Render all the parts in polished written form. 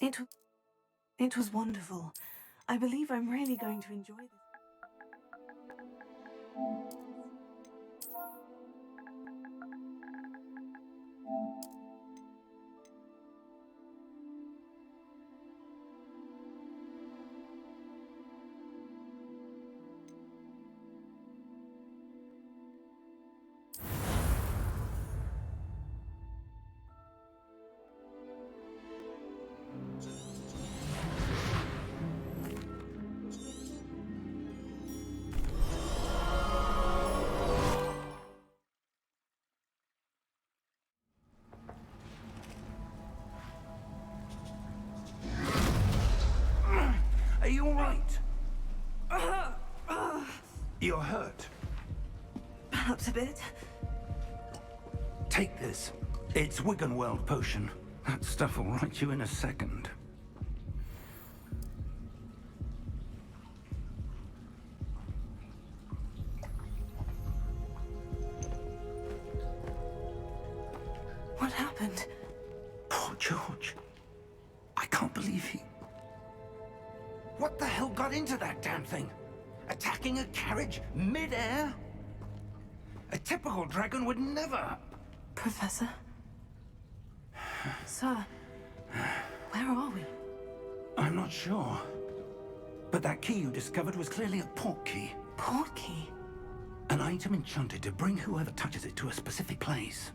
It, it was wonderful. I believe I'm really going to enjoy this. Are you all right? You're hurt. Perhaps a bit. Take this. It's Wiggenweld potion. That stuff will right you in a second. What happened? Poor George. I can't believe he... What the hell got into that damn thing? Attacking a carriage mid-air? A typical dragon would never... Professor? Sir, where are we? I'm not sure. But that key you discovered was clearly a port key. Port key? An item enchanted to bring whoever touches it to a specific place.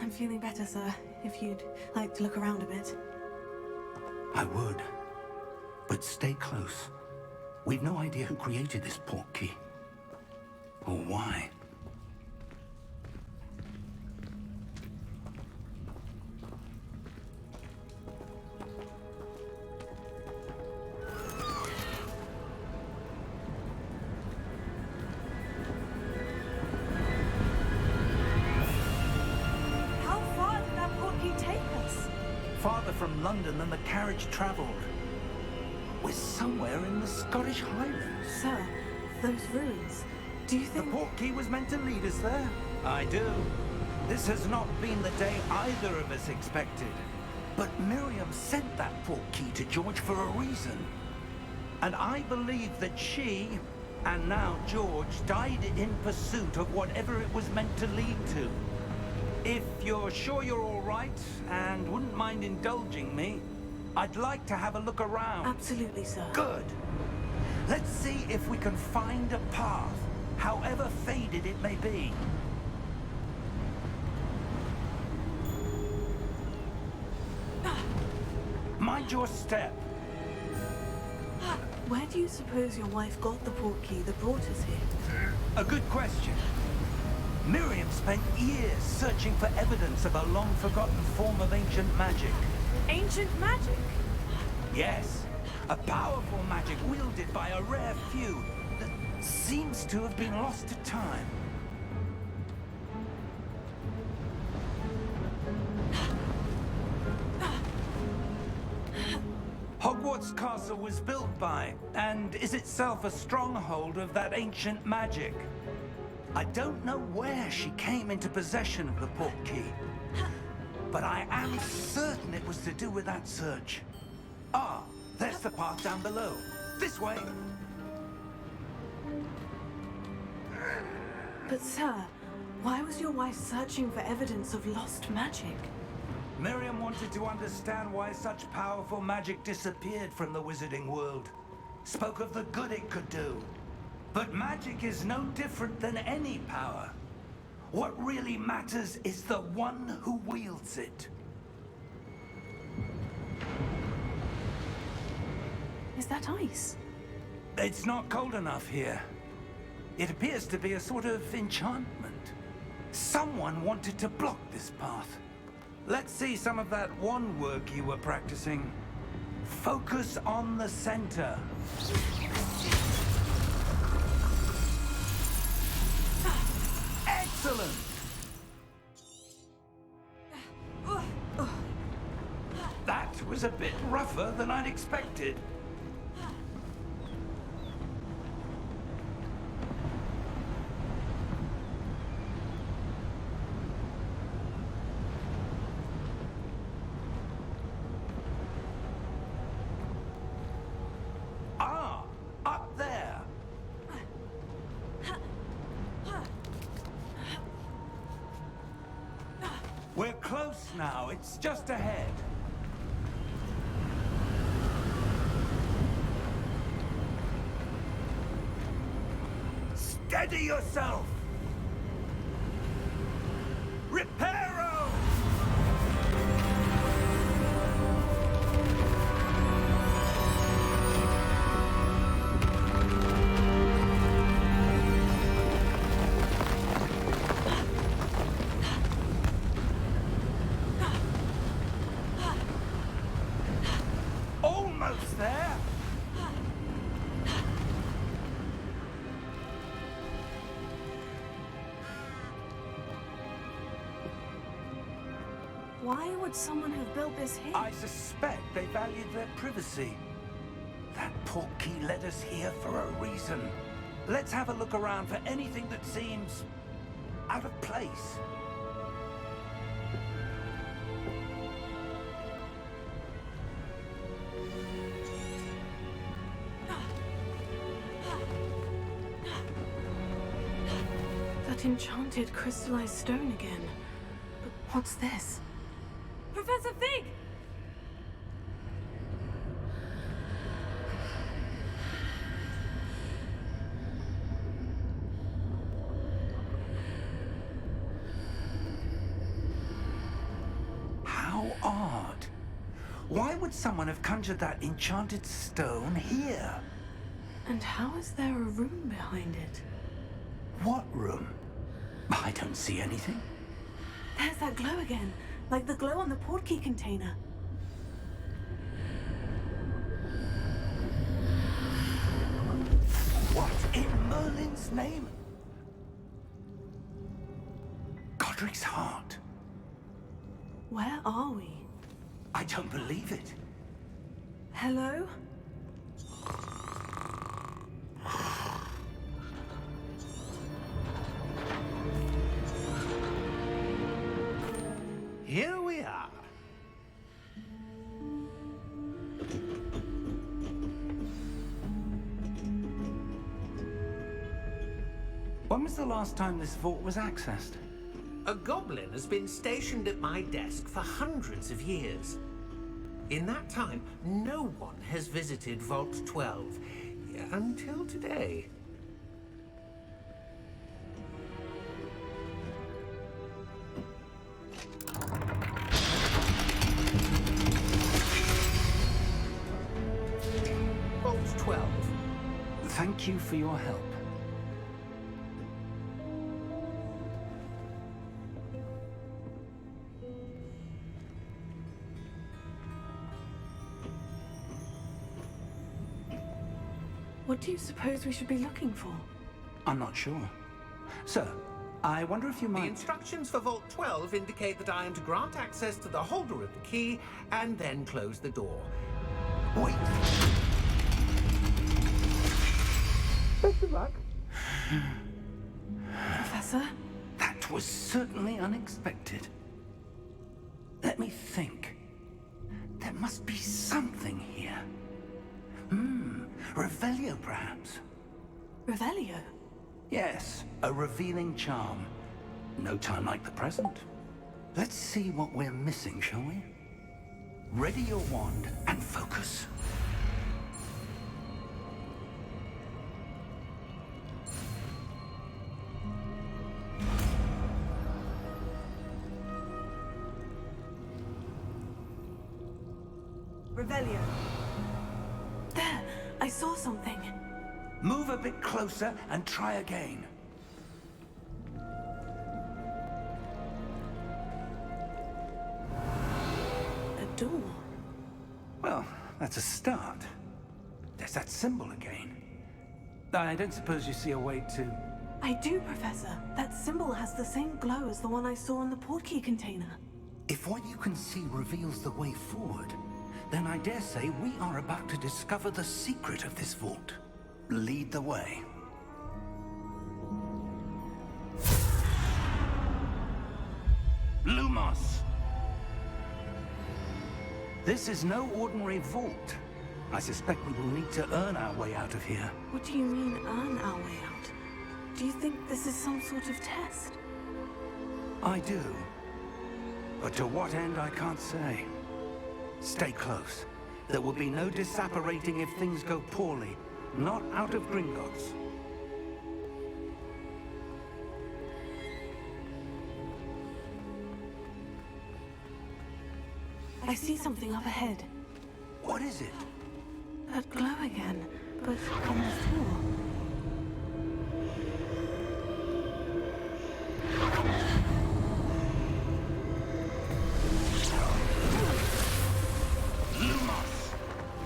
I'm feeling better, sir. If you'd like to look around a bit. I would. But stay close. We've no idea who created this port key. Or why. How far did that port key take us? Farther from London than the carriage travelled. We're somewhere in the Scottish Highlands. Sir, those ruins. Do you The think... port key was meant to lead us there? I do. This has not been the day either of us expected. But Miriam sent that port key to George for a reason. And I believe that she, and now George, died in pursuit of whatever it was meant to lead to. If you're sure you're all right, and wouldn't mind indulging me, I'd like to have a look around. Absolutely, sir. Good. Let's see if we can find a path, however faded it may be. Mind your step. Where do you suppose your wife got the port key that brought us here? A good question. Miriam spent years searching for evidence of a long-forgotten form of ancient magic. Ancient magic? Yes, a powerful magic wielded by a rare few that seems to have been lost to time. Hogwarts Castle was built by, and is itself a stronghold of that ancient magic. I don't know where she came into possession of the port key, but I am certain it was to do with that search. Ah, there's the path down below. This way. But sir, why was your wife searching for evidence of lost magic? Miriam wanted to understand why such powerful magic disappeared from the wizarding world. Spoke of the good it could do. But magic is no different than any power. What really matters is the one who wields it. Is that ice? It's not cold enough here. It appears to be a sort of enchantment. Someone wanted to block this path. Let's see some of that wand work you were practicing. Focus on the center. Excellent! That was a bit rougher than I'd expected. now. It's just ahead. Steady yourself! Reparo! Almost there! Why would someone have built this here? I suspect they valued their privacy. That portkey led us here for a reason. Let's have a look around for anything that seems out of place. That enchanted crystallized stone again. But what's this? Professor Fig! How odd. Why would someone have conjured that enchanted stone here? And how is there a room behind it? What room? I don't see anything. There's that glow again, like the glow on the portkey container. What in Merlin's name? Godric's heart. Where are we? I don't believe it. Hello? Here we are. When was the last time this vault was accessed? A goblin has been stationed at my desk for hundreds of years. In that time, no one has visited Vault 12 until today. Vault 12. Thank you for your help. What do you suppose we should be looking for? I'm not sure. Sir, I wonder if you The might... instructions for Vault 12 indicate that I am to grant access to the holder of the key and then close the door. Wait! Best of luck. Professor? That was certainly unexpected. Let me think. There must be something here. Revelio, perhaps? Revelio? Yes, a revealing charm. No time like the present. Let's see what we're missing, shall we? Ready your wand and focus. Revelio. There! I saw something. Move a bit closer and try again. A door. Well, that's a start. There's that symbol again. I don't suppose you see a way to... I do, Professor. That symbol has the same glow as the one I saw in the portkey container. If what you can see reveals the way forward, then I dare say we are about to discover the secret of this vault. Lead the way. Lumos! This is no ordinary vault. I suspect we will need to earn our way out of here. What do you mean, earn our way out? Do you think this is some sort of test? I do. But to what end, I can't say. Stay close. There will be no disapparating if things go poorly. Not out of Gringotts. I see something up ahead. What is it? That glow again, but on the floor.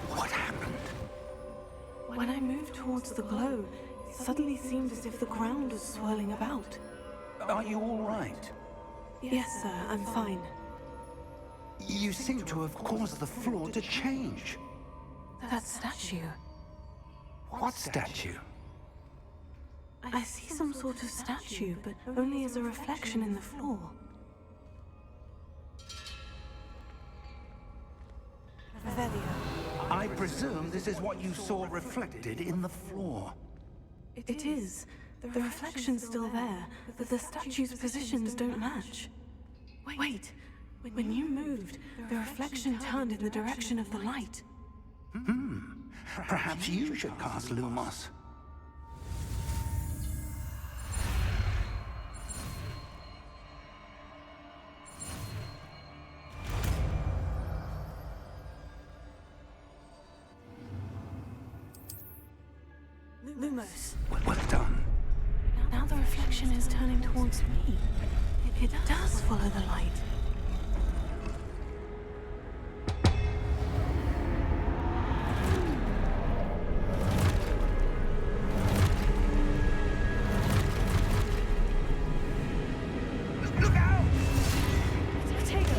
What happened? When I moved towards the glow, it suddenly seemed as if the ground was swirling about. Are you all right? Yes, sir, I'm fine. You seem to have caused the floor to change. That statue. What statue? I see some sort of statue, but only as a reflection in the floor. Revelio. I presume this is what you saw reflected in the floor. It is. The reflection's still there, but the statue's positions don't match. Wait. When you moved, the reflection turned in the direction of the light. Perhaps you should cast Lumos. Lumos. Well done. Now the reflection is turning towards me. It does follow the light. Look out! Potato!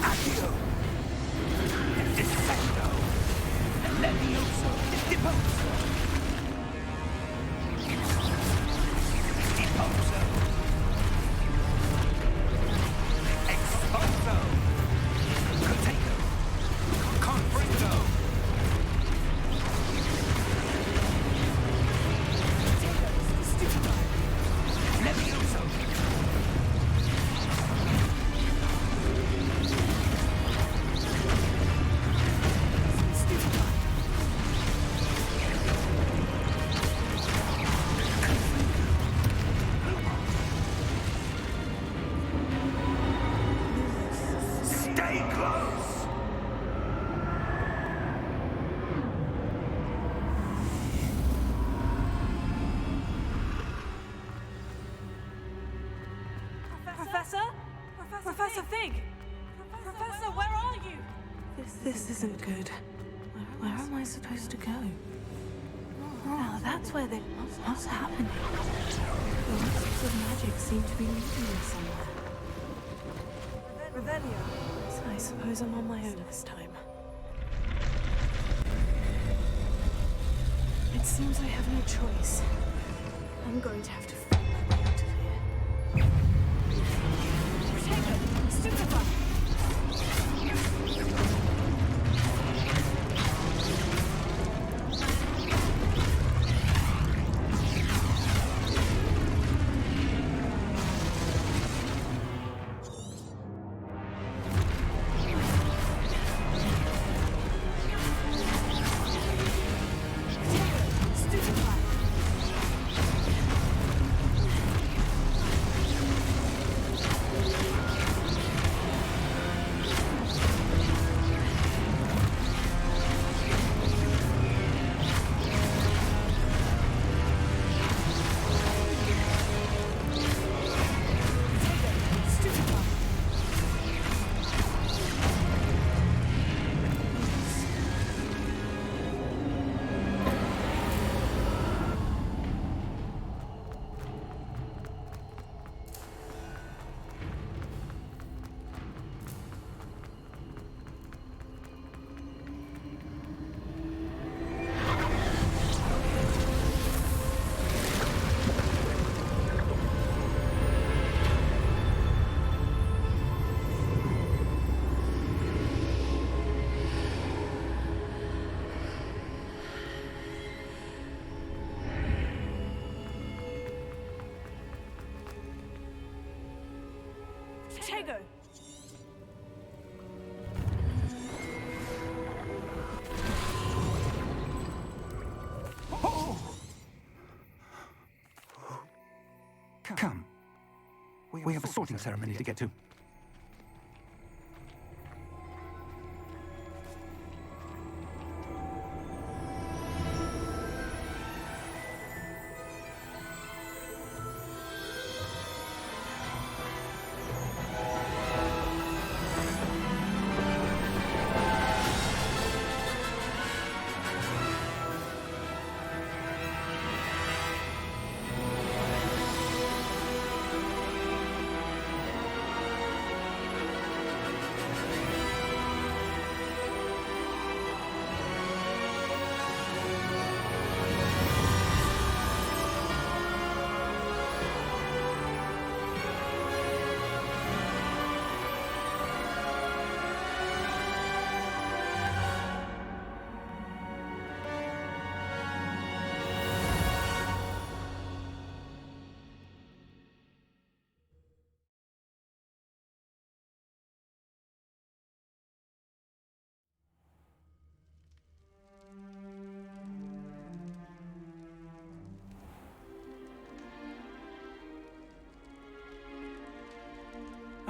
Accio! Descendo! Levioso! Deposo! Deposo! Exposo! Potato! Confringo! Levioso! Stay close! Professor? Professor Fig! Professor, where are you? This isn't good. Where am I supposed to go? Oh, that's where they... What's happening? The wisps of magic seem to be leading me somewhere. Revelio. So I suppose I'm on my own this time. It seems I have no choice. I'm going to have to find my way out of here. Potato! Stupefy! Protego! Come. We have a sorting ceremony to get to.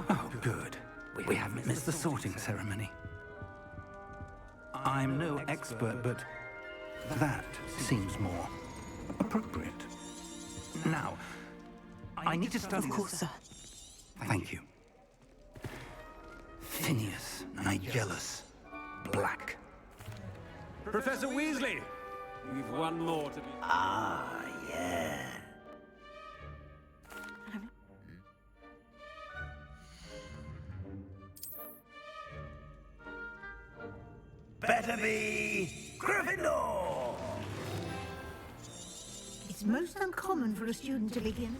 Oh, good. We haven't missed the sorting ceremony. I'm no expert, but that seems more appropriate. Now, I need to study Of course, this. sir. Thank you. Phineas Nigellus Black. Professor Weasley! You've one more to be... Ah, yeah. Better be Gryffindor! It's most uncommon for a student to begin.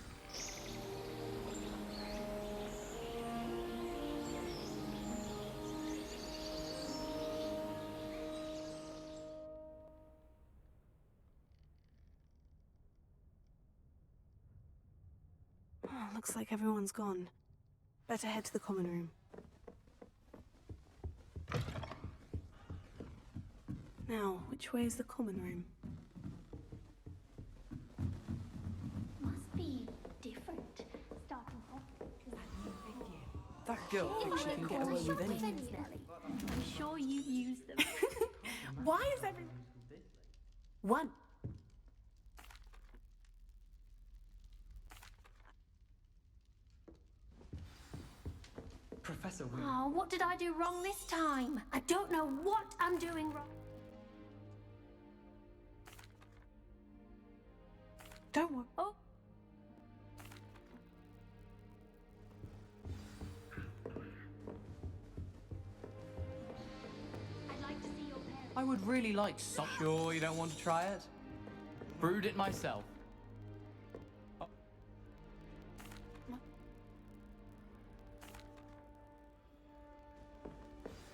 Oh, looks like everyone's gone. Better head to the common room. Now, which way is the common room? Must be different. Starting off. That girl thinks she can get away with anything. I'm sure you've used them. Why is everyone... One. Professor Weasley. Oh, what did I do wrong this time? I don't know what I'm doing wrong. Don't worry. Oh. I'd like to see your parents. I would really like some. Sure you don't want to try it? Brewed it myself. Oh.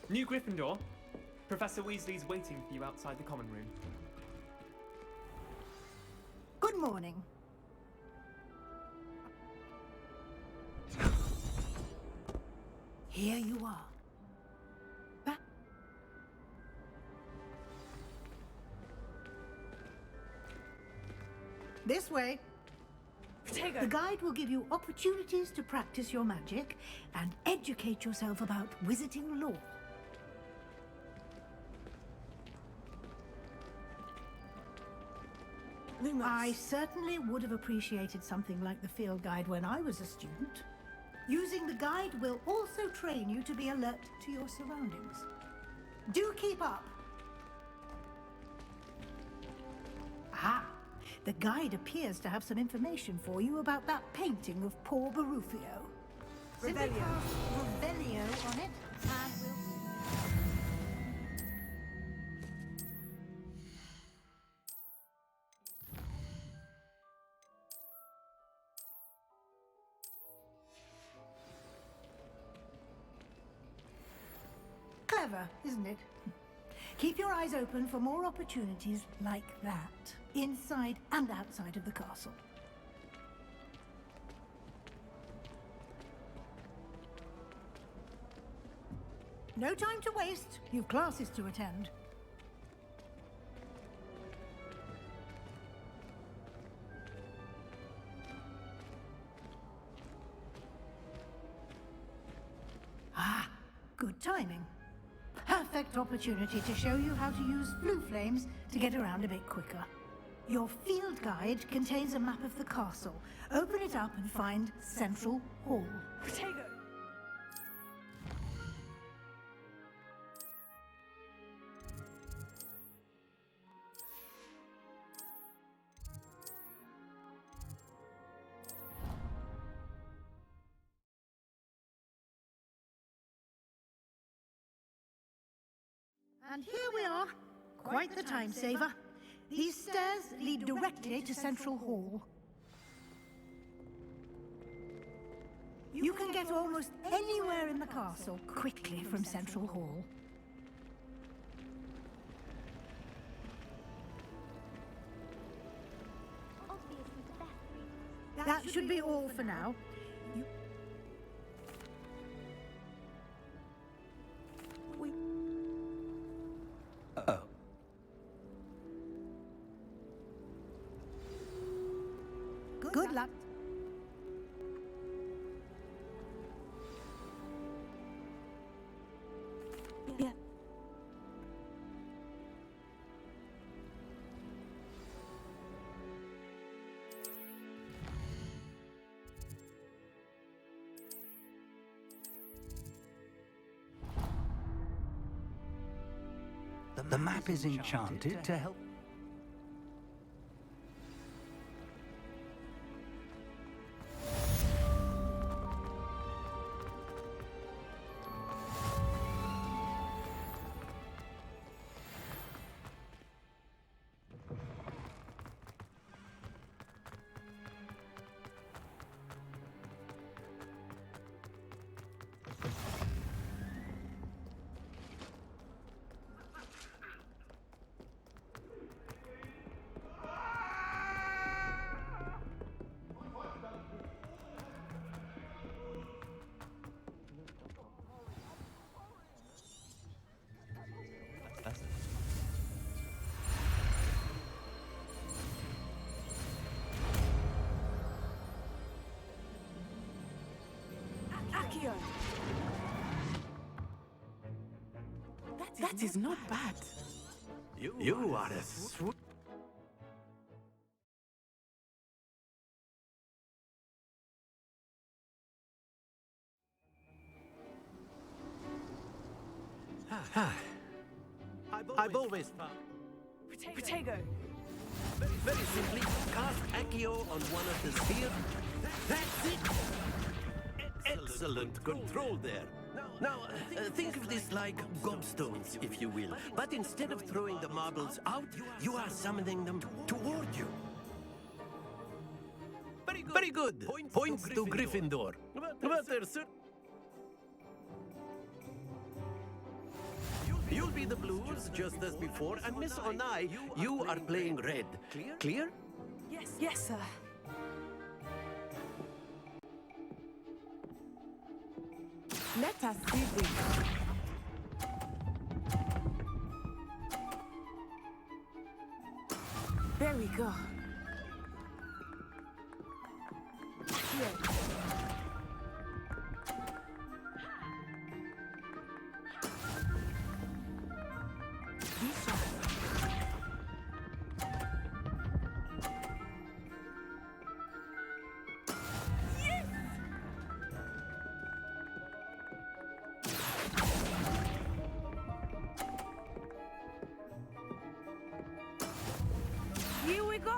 New Gryffindor. Professor Weasley's waiting for you outside the common room. Good morning. Here you are. Back. This way. Protego! The guide will give you opportunities to practice your magic and educate yourself about wizarding lore. Lumos. I certainly would have appreciated something like the field guide when I was a student. Using the guide will also train you to be alert to your surroundings. Do keep up. Ah, the guide appears to have some information for you about that painting of poor Barufio. Simply Revelio. cast Revelio on it, and we'll... Clever, isn't it? Keep your eyes open for more opportunities like that, inside and outside of the castle. No time to waste. You've classes to attend. Ah, good timing. Perfect opportunity to show you how to use blue flames to get around a bit quicker. Your field guide contains a map of the castle. Open it up and find Central Hall. Protego! And here we are. Quite the time saver. These stairs lead directly to Central Hall. You can get almost anywhere in the castle quickly from Central Hall. That should be all for now. Oh. Good luck. Yeah. The map is enchanted to help. Accio! That is not bad. You are a sweet... I've always found... Protego! Very simply, cast Accio on one of the spheres. That's it! Excellent control there. Now, think of this like gobstones, if you will. But instead of throwing the marbles out, you are summoning them toward you. Very good. Points to Gryffindor. But there's... You'll be the blues, just as before, and Miss Onai, you are playing red. Clear? Yes, sir. Let us see this. There we go. Here. Here we go.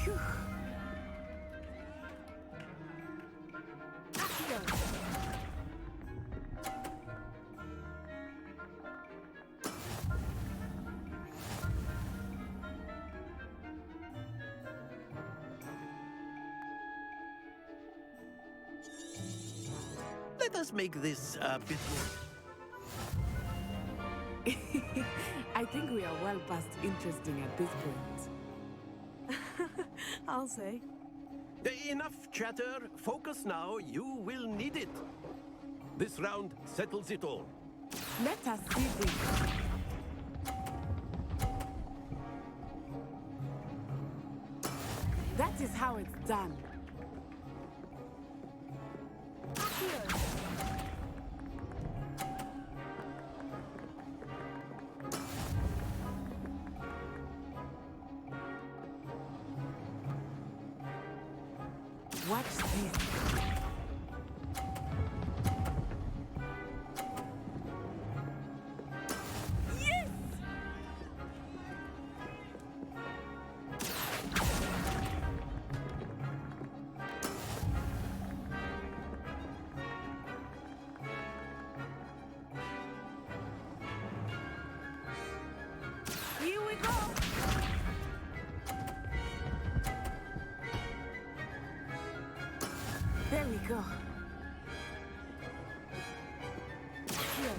Phew. Accio. Let us make this a bit more... I think we are well past interesting at this point. I'll say. Enough chatter. Focus now. You will need it. This round settles it all. Let us see this. That is how it's done. Watch this. Yes! Here we go. There we go. Here.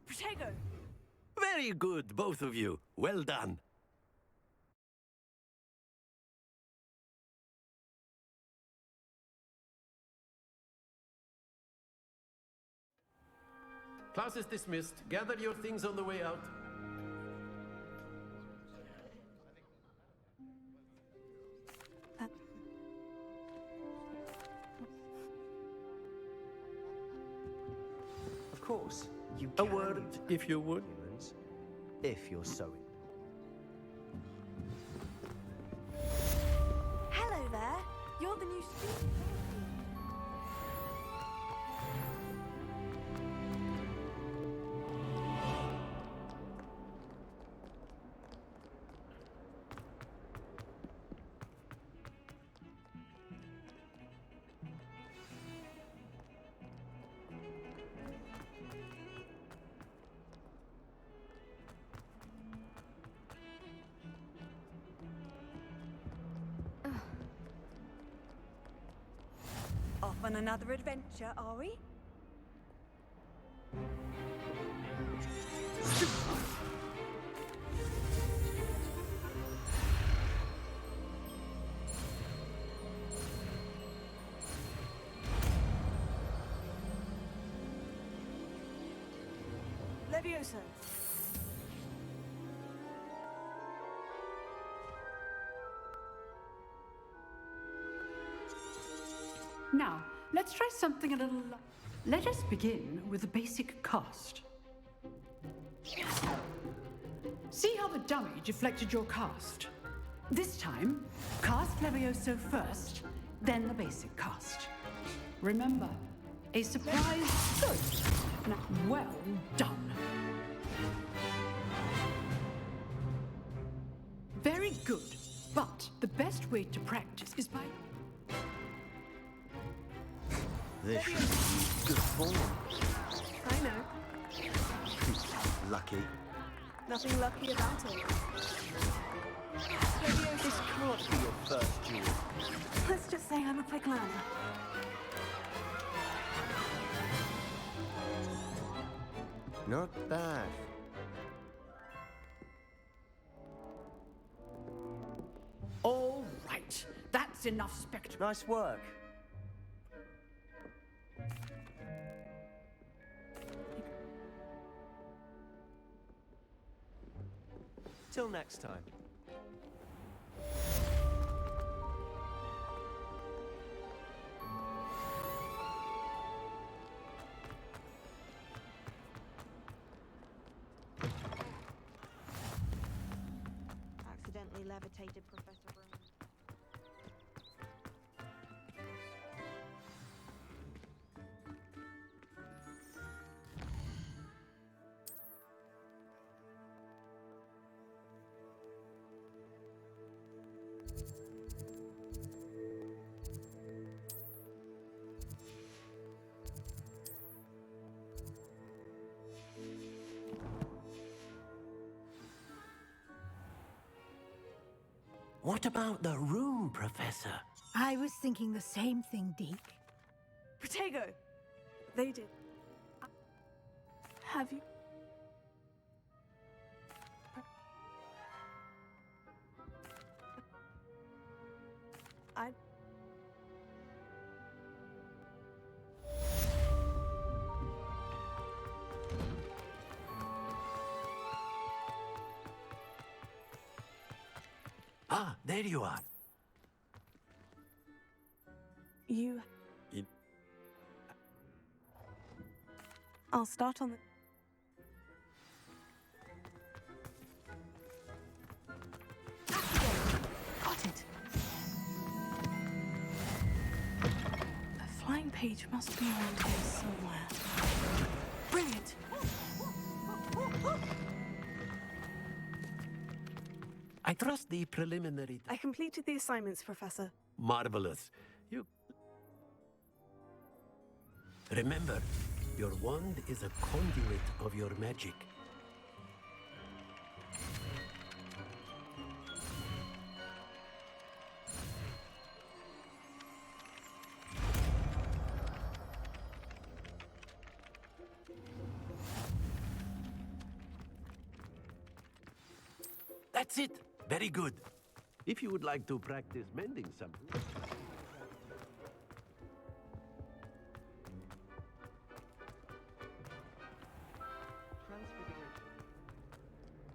Protego! Very good, both of you. Well done. Class is dismissed. Gather your things on the way out. Of course, you A can word, use if you would. humans, if you're so Hello there. You're the new student. Off on another adventure, are we? Levioso. Now, let's try something a little... Let us begin with the basic cast. See how the dummy deflected your cast? This time, cast Levioso first, then the basic cast. Remember, a surprise good. Now, well done. Very good, but the best way to practice is by... This should be good form. I know. Lucky. Nothing lucky about it. This can't be your first duel. Let's just say I'm a quick learner. Not bad. All right, that's enough spectacle. Nice work. Till next time. Accidentally levitated Professor Broom. What about the room, Professor? I was thinking the same thing, Deke. Protego! They did. Have you? I... Ah, there you are. You... In I'll start on the... Got it. A flying page must be around here somewhere. Brilliant! I trust the preliminary... I completed the assignments, Professor. Marvelous. You... Remember, your wand is a conduit of your magic. That's it. Very good. If you would like to practice mending something...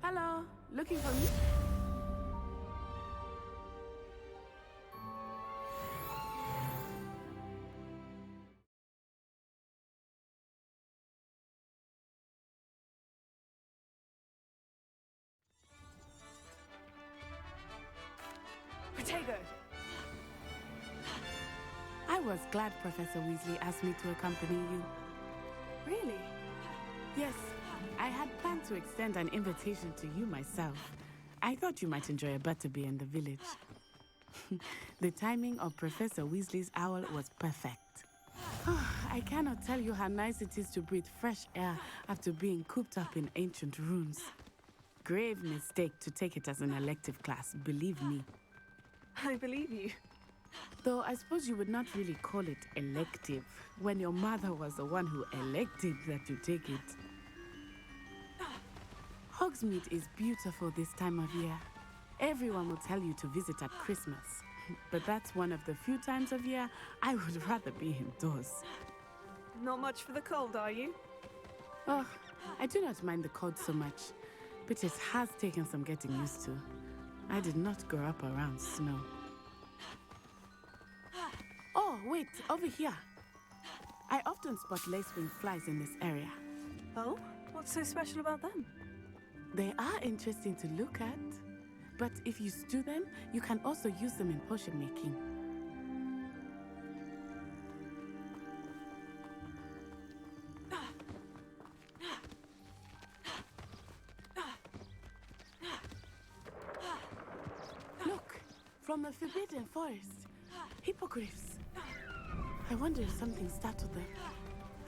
Hello, looking for me? Protego! I was glad Professor Weasley asked me to accompany you. Really? Yes, I had planned to extend an invitation to you myself. I thought you might enjoy a butterbeer in the village. The timing of Professor Weasley's owl was perfect. I cannot tell you how nice it is to breathe fresh air after being cooped up in ancient ruins. Grave mistake to take it as an elective class, believe me. I believe you. Though I suppose you would not really call it elective when your mother was the one who elected that you take it. Hogsmeade is beautiful this time of year. Everyone will tell you to visit at Christmas. But that's one of the few times of year I would rather be indoors. Not much for the cold, are you? Oh, I do not mind the cold so much, but it has taken some getting used to. I did not grow up around snow. Oh, wait, over here. I often spot lacewing flies in this area. Oh? What's so special about them? They are interesting to look at, but if you stew them, you can also use them in potion making. Look, from the Forbidden Forest, hippogriffs. I wonder if something startled them.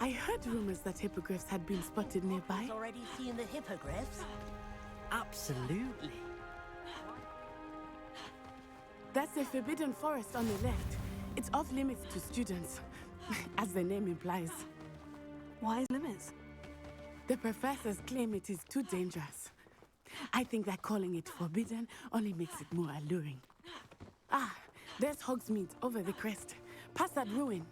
I heard rumors that hippogriffs had been spotted nearby. Already seen the hippogriffs? Absolutely. That's the Forbidden Forest on the left. It's off limits to students, as the name implies. Why limits? The professors claim it is too dangerous. I think that calling it forbidden only makes it more alluring. Ah, there's Hogsmeade over the crest, past that ruin.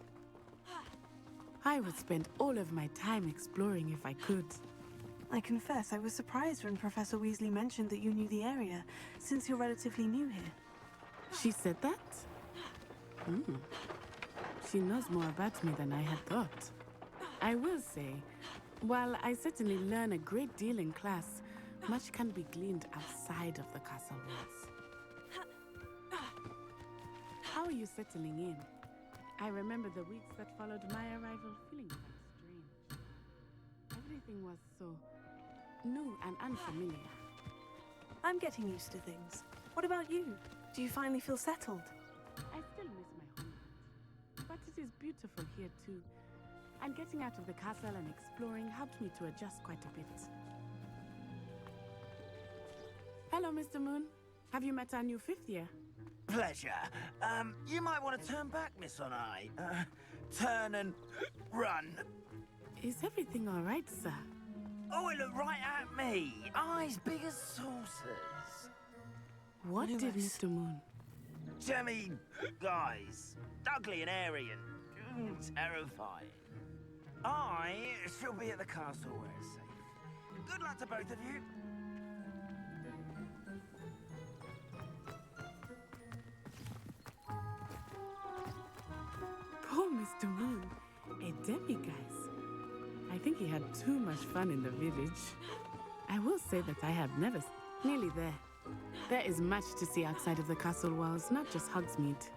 I would spend all of my time exploring if I could. I confess I was surprised when Professor Weasley mentioned that you knew the area, since you're relatively new here. She said that? She knows more about me than I had thought. I will say, while I certainly learn a great deal in class, much can be gleaned outside of the castle walls. How are you settling in? I remember the weeks that followed my arrival feeling quite strange. Everything was so new and unfamiliar. I'm getting used to things. What about you? Do you finally feel settled? I still miss my home, but it is beautiful here too. And getting out of the castle and exploring helped me to adjust quite a bit. Hello, Mr. Moon. Have you met our new fifth year? Pleasure. You might want to turn back, Miss Onai. turn and run. Is everything all right, sir? Oh, it looked right at me. Eyes big as saucers. What did Mr. Moon? Jemmy, guys, ugly and airy and terrifying. I shall be at the castle where it's safe. Good luck to both of you. Poor Mr. Moon. A demiguise. I think he had too much fun in the village. I will say that I have never... Nearly there. There is much to see outside of the castle walls, not just Hogsmeade.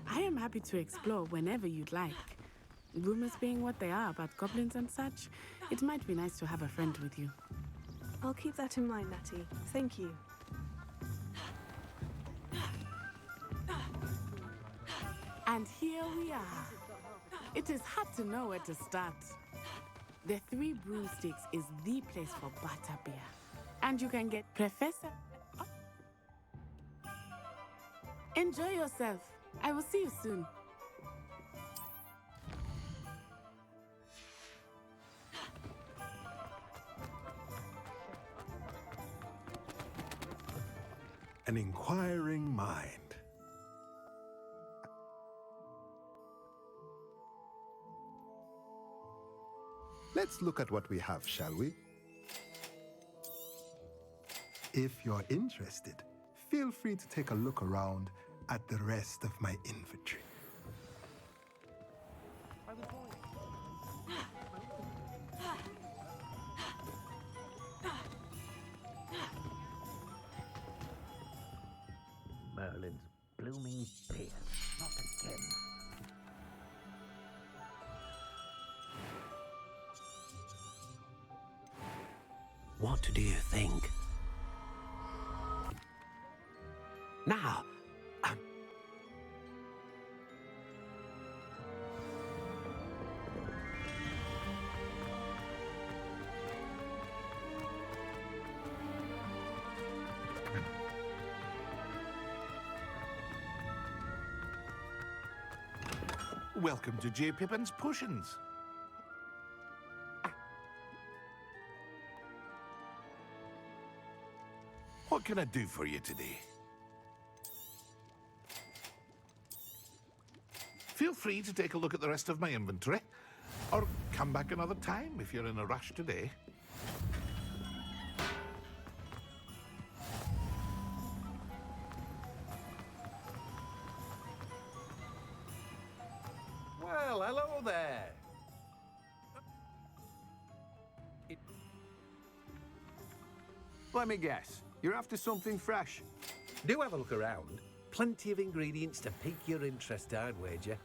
I am happy to explore whenever you'd like. Rumors being what they are about goblins and such, it might be nice to have a friend with you. I'll keep that in mind, Natty. Thank you. And here we are. It is hard to know where to start. The Three Broomsticks is the place for butterbeer. And you can get Professor... Oh. Enjoy yourself. I will see you soon. An inquiring mind. Let's look at what we have, shall we? If you're interested, feel free to take a look around at the rest of my inventory. Merlin's blooming pear. Not again. What do you think? Now, Welcome to J. Pippin's Potions. What can I do for you today? Feel free to take a look at the rest of my inventory, or come back another time if you're in a rush today. Well, hello there. Let me guess. You're after something fresh. Do have a look around. Plenty of ingredients to pique your interest, I'd wager.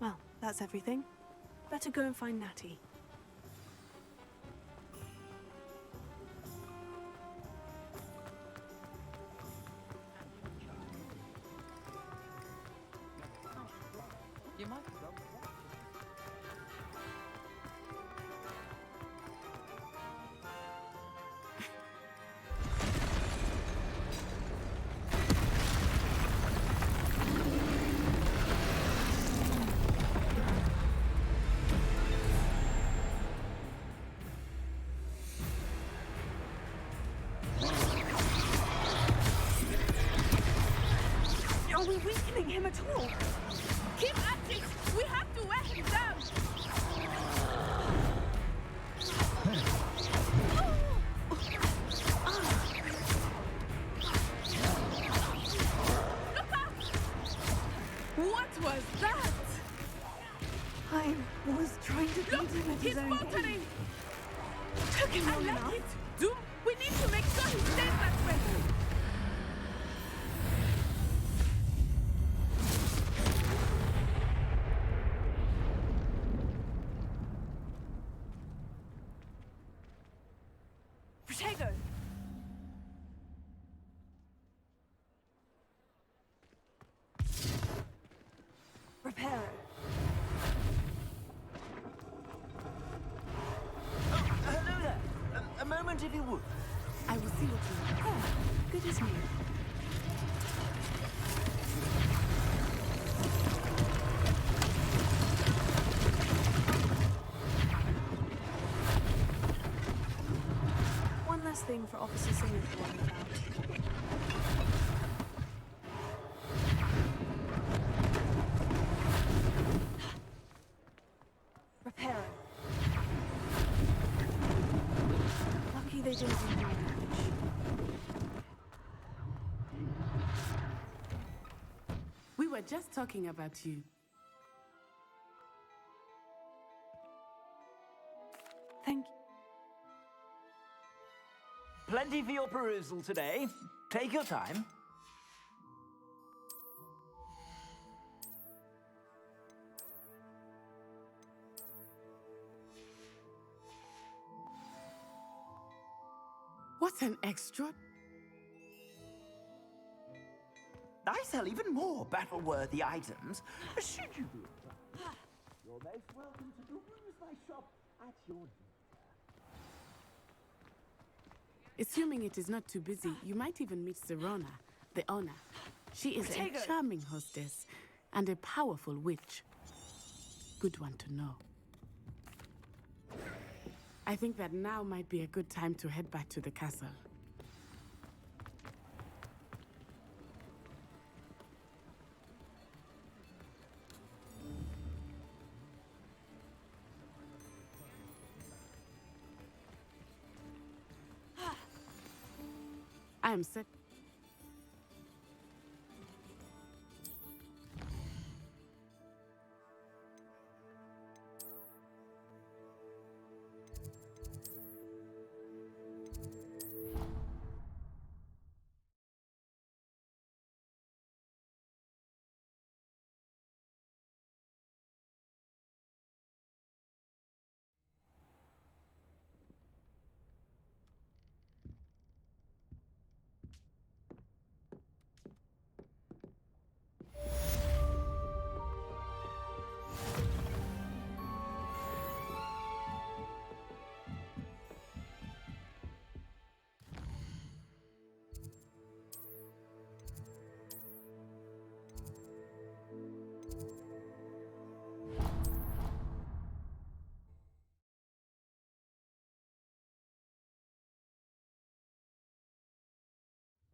Well, that's everything. Better go and find Natty. You might. Are we weakening him at all? Keep at it! We have to wear him down! Look out! What was that? I was trying to beat him at his own game. He's faltering! Took him long enough. It. Doom, we need to make sure he stays that way. Protego! Reparo. Hello there. A moment if you would. I will see what you... Oh, good as new. thing for Officer Singer to worry about. Repairing. Lucky they didn't do more damage. We were just talking about you. Thank you. Plenty for your perusal today. Take your time. What an extra... I sell even more battle-worthy items. Should you be... You're most welcome to peruse my shop at your leisure. Assuming it is not too busy, you might even meet Serona, the owner. She is a charming hostess and a powerful witch. Good one to know. I think that now might be a good time to head back to the castle. I am set.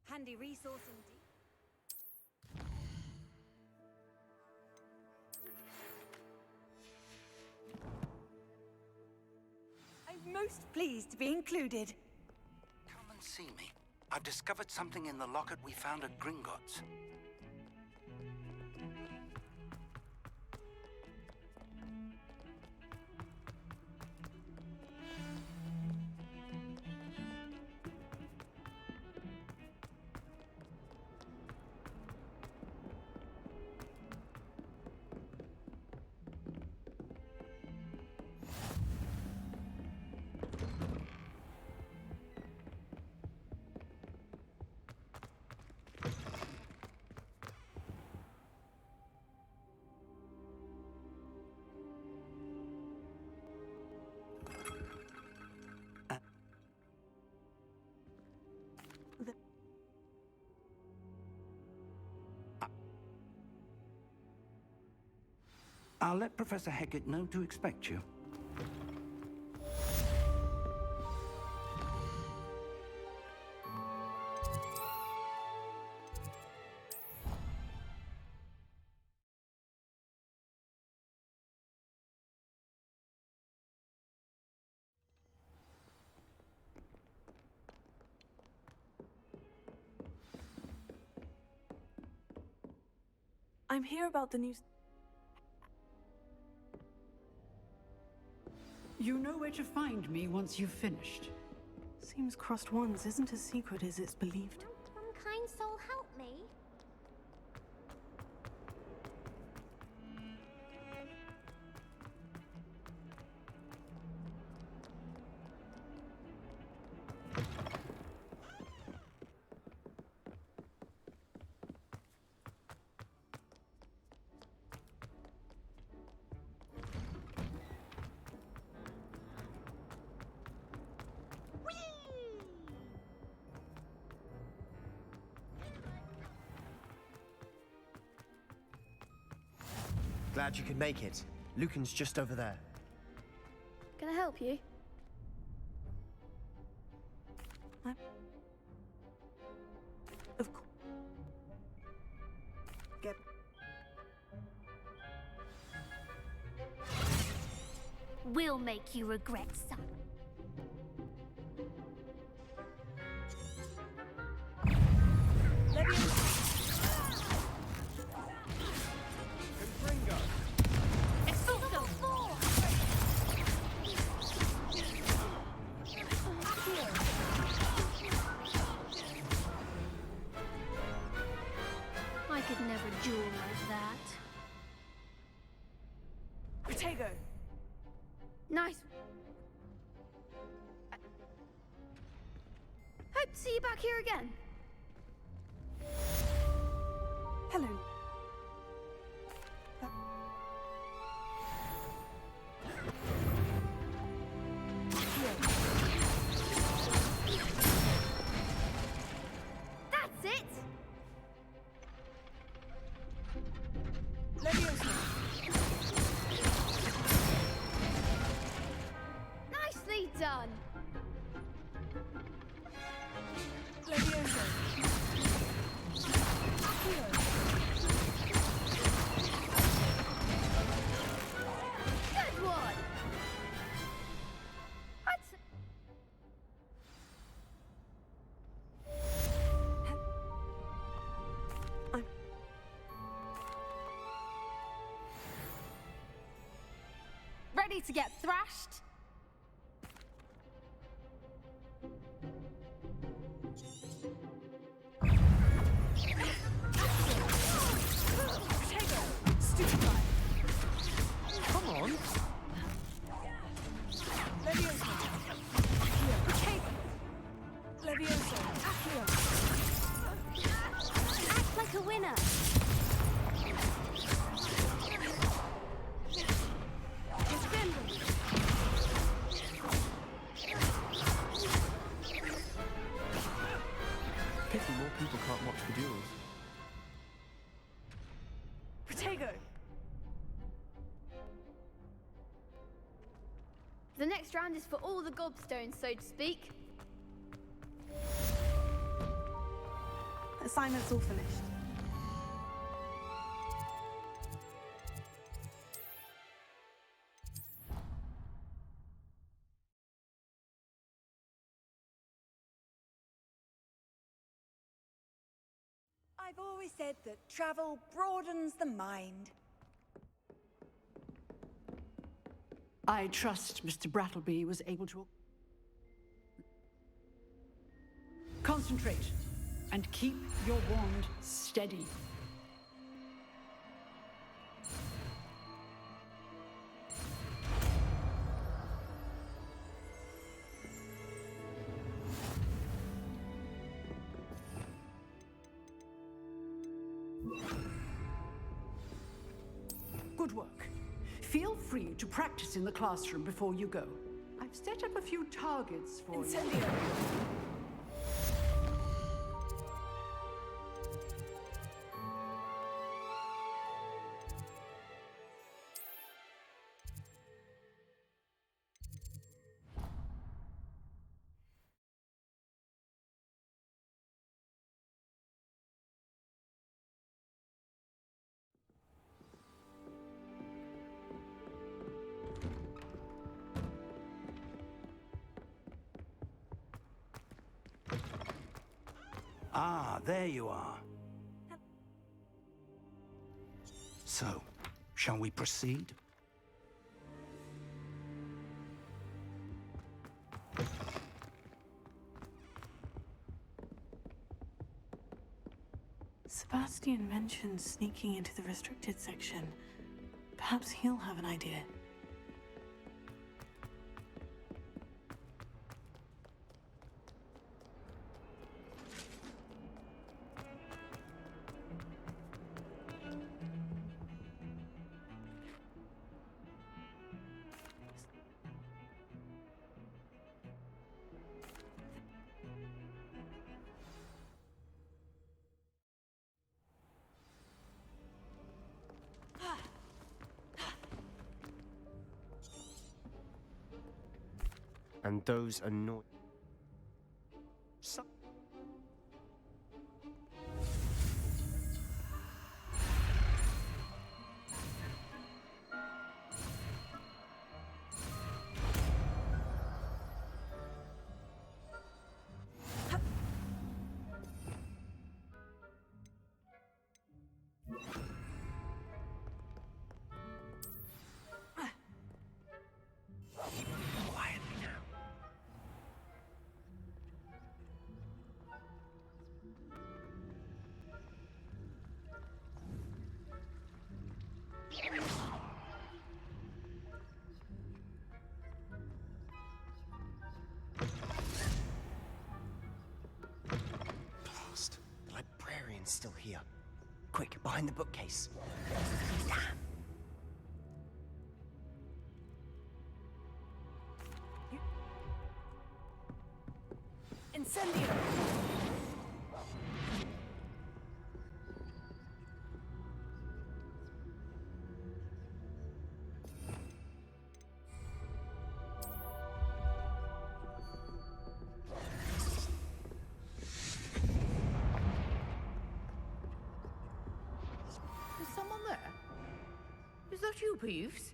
Handy resource indeed. I'm most pleased to be included. Come and see me. I've discovered something in the locket we found at Gringotts. I'll let Professor Hecat know to expect you. I'm here about the news. You know where to find me once you've finished. Seems Crossed Wands isn't as secret as it's believed. Some kind soul help me. Glad you could make it. Lucan's just over there. Can I help you? Of course. Get. We'll make you regret, son. I could never duel like that. Protego. Nice. Hope to see you back here again. Hello. That's it. Nicely done. Good one. Ready to get thrashed? Come on. Levioso. Levioso. Act like a winner. Pity more people can't watch the duels. Protego. The next round is for all the gobstones, so to speak. Assignment's all finished. I've always said that travel broadens the mind. I trust Mr. Brattleby was able to concentrate and keep your wand steady. Good work. Feel free to practice in the classroom before you go. I've set up a few targets for Incendio. you. Ah, there you are. So, shall we proceed? Sebastian mentioned sneaking into the restricted section. Perhaps he'll have an idea. And those annoy. behind the bookcase. Incendio! Is someone there? Is that you, Peeves?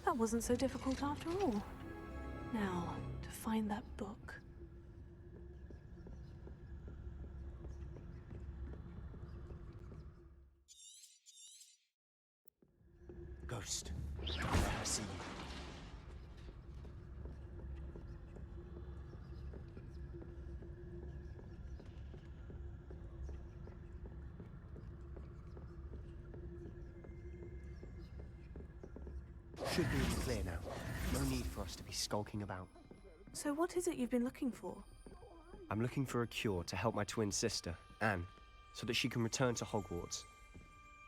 That wasn't so difficult after all. Now, to find that book. Ghost, don't let her see you. Should be really clear now. No need for us to be skulking about. So what is it you've been looking for? I'm looking for a cure to help my twin sister, Anne, so that she can return to Hogwarts.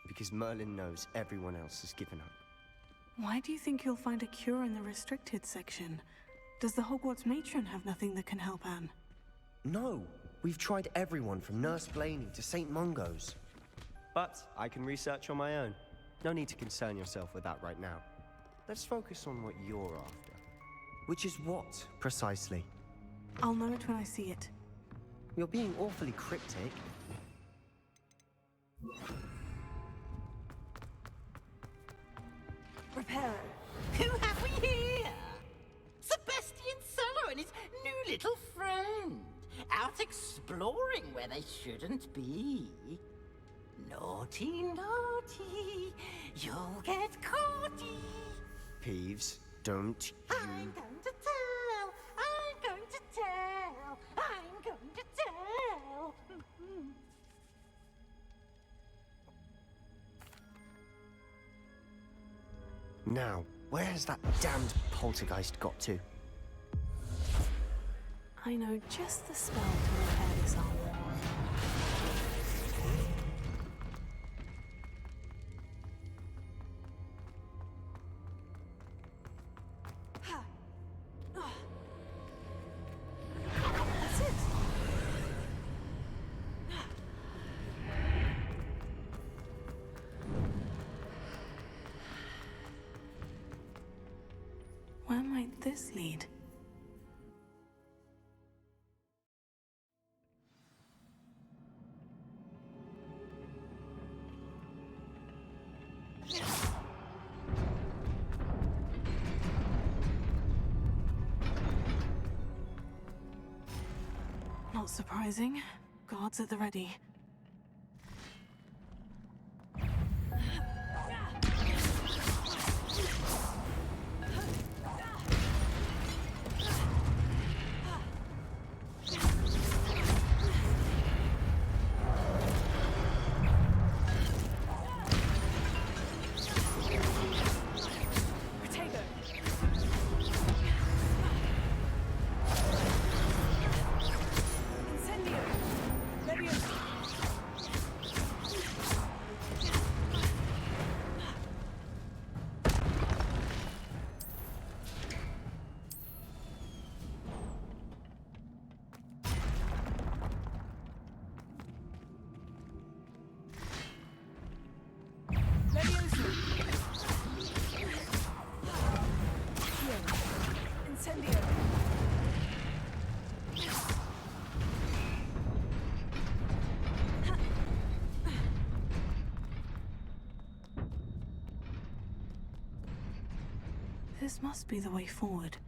Because Merlin knows everyone else has given up. Why do you think you'll find a cure in the restricted section? Does the Hogwarts matron have nothing that can help Anne? No! We've tried everyone from Nurse Blaney to St. Mungo's. But I can research on my own. No need to concern yourself with that right now. Let's focus on what you're after. Which is what, precisely? I'll know it when I see it. You're being awfully cryptic. Reparo. Who have we here? Sebastian Cello and his new little friend. Out exploring where they shouldn't be. Naughty, naughty. You'll get caughty. Peeves, don't you... I'm going to tell. I'm going to tell. I'm going to tell. Now, where has that damned poltergeist got to? I know just the spell to repair this armor. That's it. Where might this lead? Not surprising. Guards at the ready. This must be the way forward.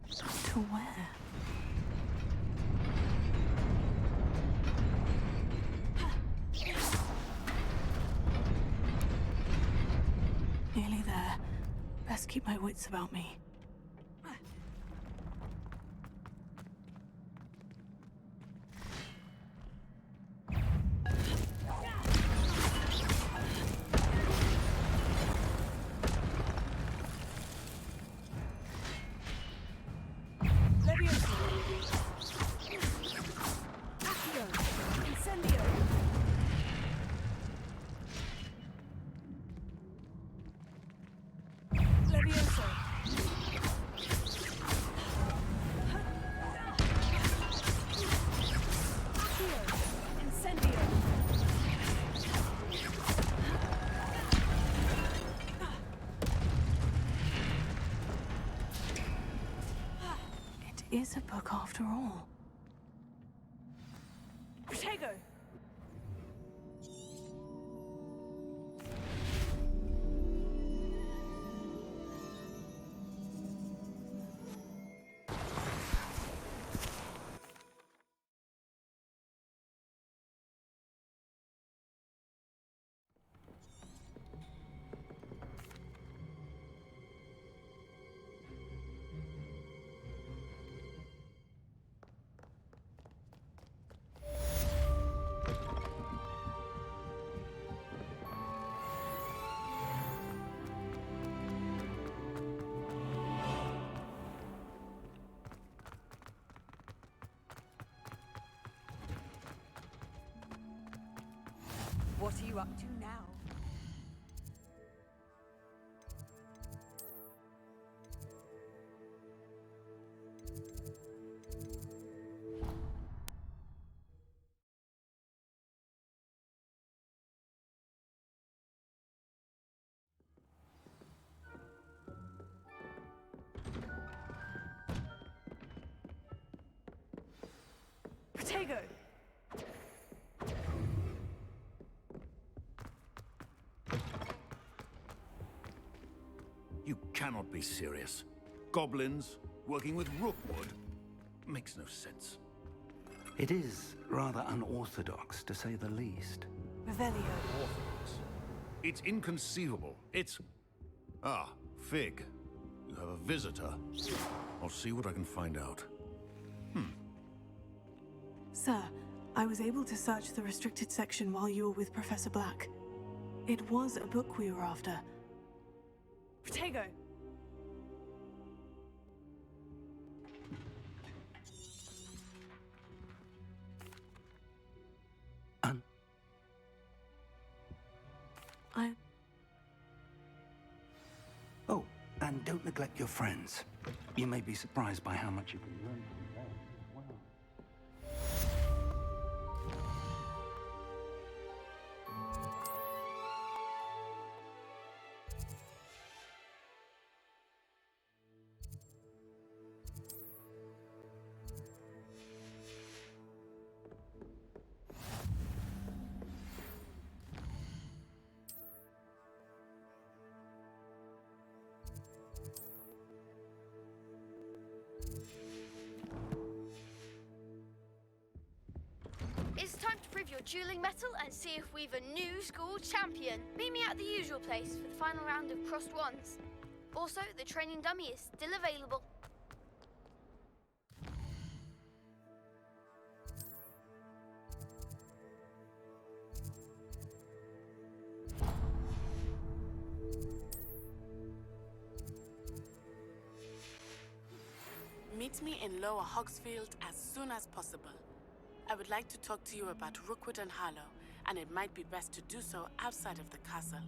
To where? Nearly there. Best keep my wits about me. Incendio! Levioso! Accio! Incendio! It is a book after all. Protego! What are you up to now? Protego! You cannot be serious. Goblins working with Rookwood makes no sense. It is rather unorthodox, to say the least. Revelio. Orthodox. It's inconceivable. It's... Ah, Fig. You have a visitor. I'll see what I can find out. Sir, I was able to search the restricted section while you were with Professor Black. It was a book we were after. Protego! Oh, and don't neglect your friends. You may be surprised by how much you can learn from them as well. It's time to prove your dueling mettle and see if we've a new school champion. Meet me at the usual place for the final round of crossed wands. Also, the training dummy is still available. Meet me in Lower Hogsfield as soon as possible. I would like to talk to you about Rookwood and Harlow, and it might be best to do so outside of the castle.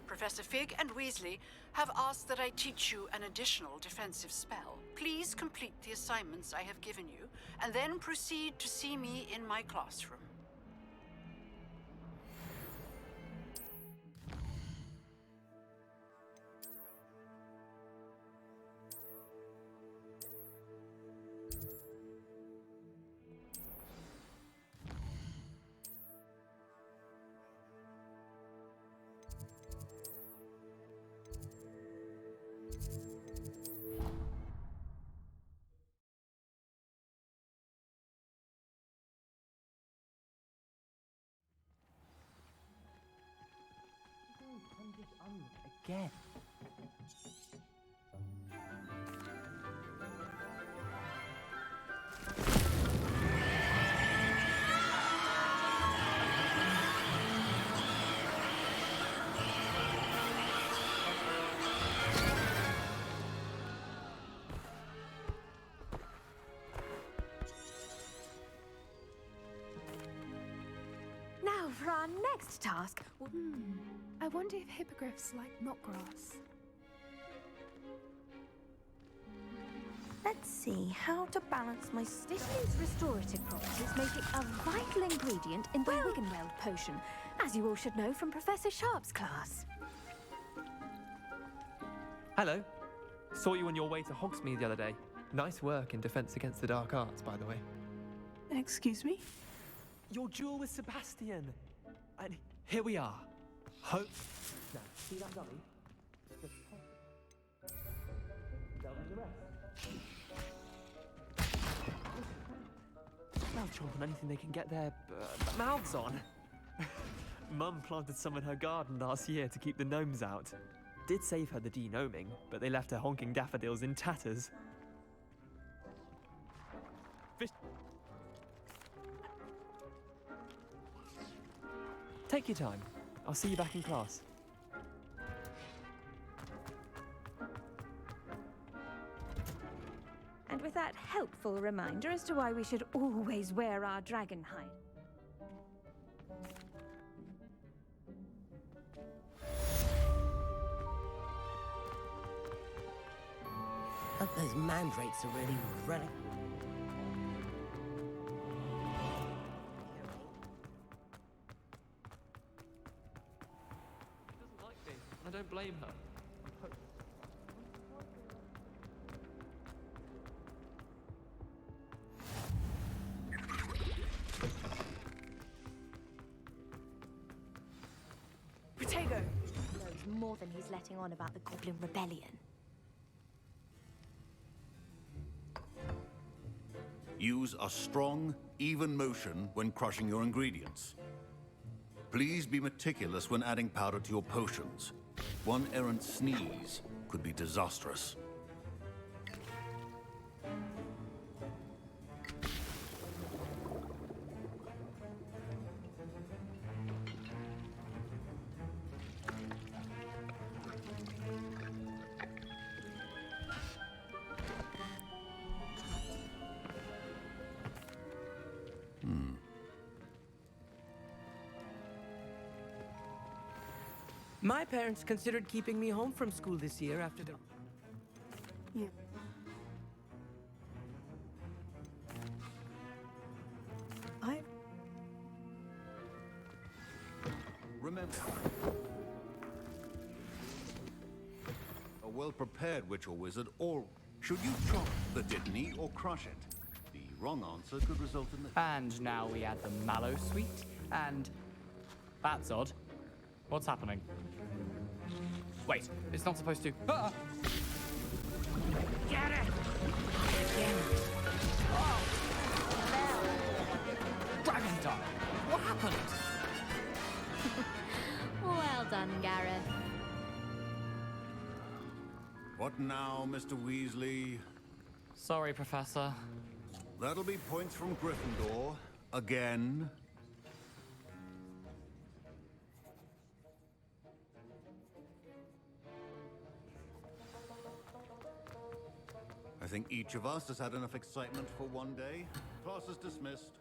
Professor Fig and Weasley have asked that I teach you an additional defensive spell. Please complete the assignments I have given you, and then proceed to see me in my classroom. Again. for our next task. I wonder if hippogriffs like knotgrass. Let's see how to balance my... This year's restorative properties make it a vital ingredient in the Wiggenweld potion, as you all should know from Professor Sharp's class. Hello. Saw you on your way to Hogsmeade the other day. Nice work in Defense Against the Dark Arts, by the way. Excuse me? Your duel with Sebastian. And here we are. Hope. Now, see that dummy? Just pop it. They'll do the rest. They'll chomp on anything they can get their mouths on. Mum planted some in her garden last year to keep the gnomes out. Did save her the de-gnoming, but they left her honking daffodils in tatters. Take your time. I'll see you back in class. And with that helpful reminder as to why we should always wear our dragon hide. Hope those mandrakes are really running. She doesn't like me, and I don't blame her. Protego! Knows more than he's letting on about the Goblin Rebellion. Use a strong, even motion when crushing your ingredients. Please be meticulous when adding powder to your potions. One errant sneeze could be disastrous. My parents considered keeping me home from school this year after the... Yeah. Remember, a well-prepared witch or wizard, or should you chop the Dittany or crush it? The wrong answer could result in the... And now we add the mallow sweet, and... That's odd. What's happening? Wait, it's not supposed to... Ah! Get it! Dragon Dog! What happened? Well done, Gareth. What now, Mr. Weasley? Sorry, Professor. That'll be points from Gryffindor. Again. I think each of us has had enough excitement for one day. Class is dismissed.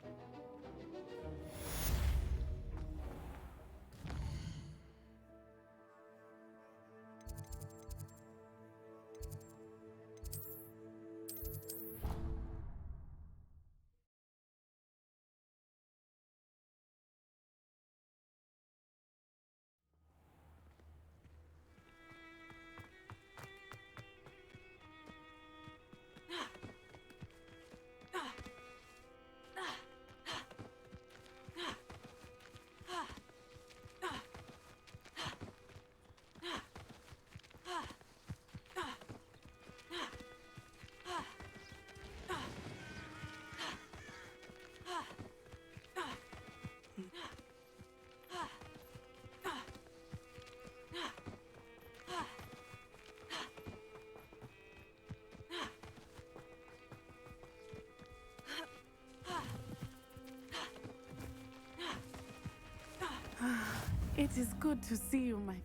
It is good to see you, my...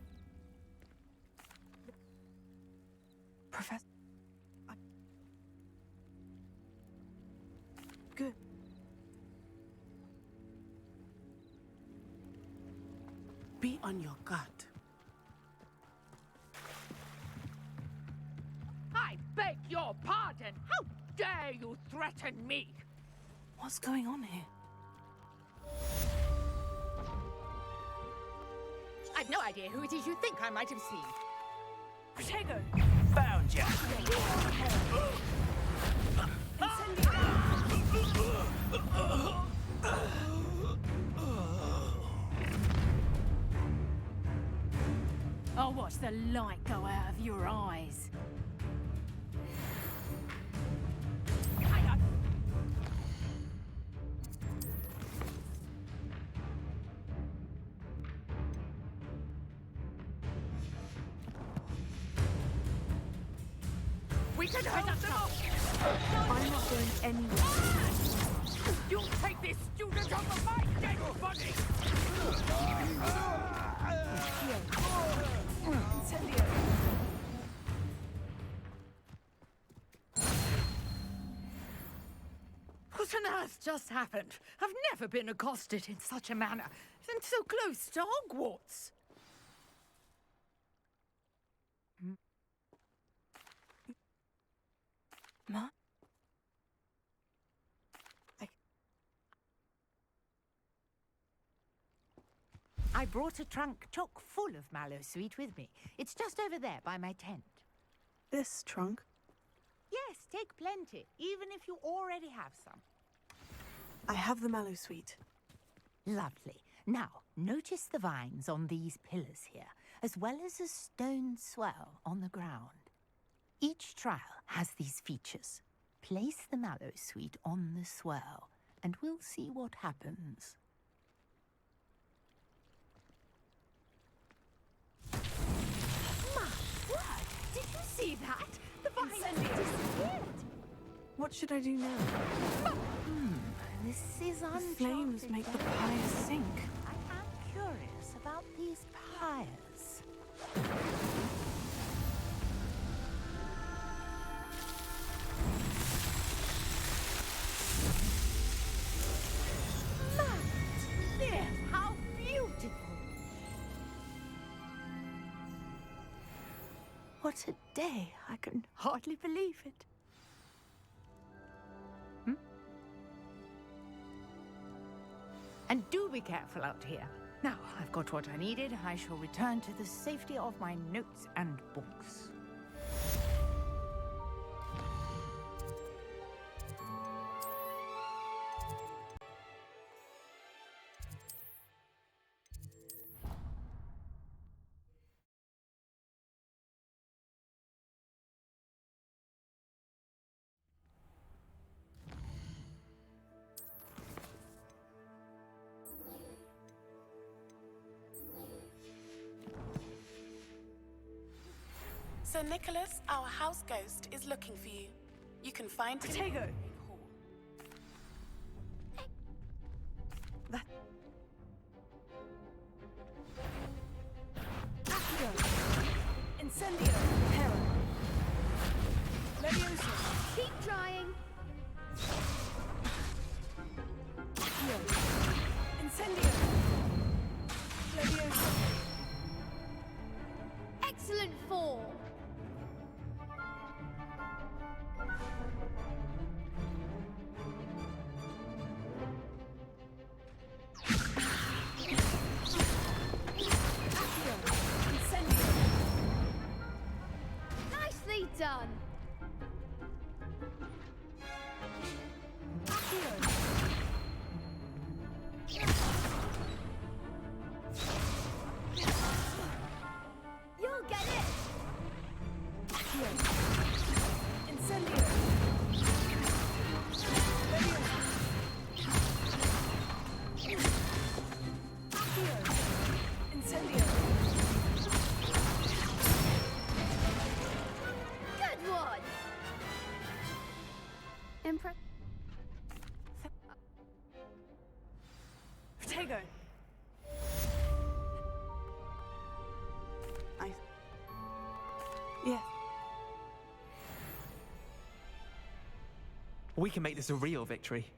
Professor... Good. Be on your guard. I beg your pardon! How dare you threaten me? What's going on here? I've no idea who it is you think I might have seen. Protego! Found ya! I'll watch the light go out of your eyes. We can head up them up! I'm not going anywhere. You'll take this student off of my dead body! Incendio! What on earth just happened? I've never been accosted in such a manner, and so close to Hogwarts. Ma? I brought a trunk chock full of mallow sweet with me. It's just over there by my tent. This trunk? Yes, take plenty, even if you already have some. I have the mallow sweet. Lovely. Now, notice the vines on these pillars here, as well as a stone swell on the ground. Each trial has these features. Place the mallow sweet on the swell, and we'll see what happens. My word! Did you see that? The vines disappeared! What should I do now? This is The uncharted flames make the pyres sink. I am curious about these pyres. There! How beautiful! What a day. I can hardly believe it. And do be careful out here. Now, I've got what I needed. I shall return to the safety of my notes and books. Sir Nicholas, our house ghost, is looking for you. You can find him. Protego! That... Accio! Incendio! Terra! Leviosa! Keep trying. Accio! Incendio! Leviosa! Excellent form. Nicely done. You'll get it. Incendio! Accio! Incendio! Good one. Protego! Yes. We can make this a real victory.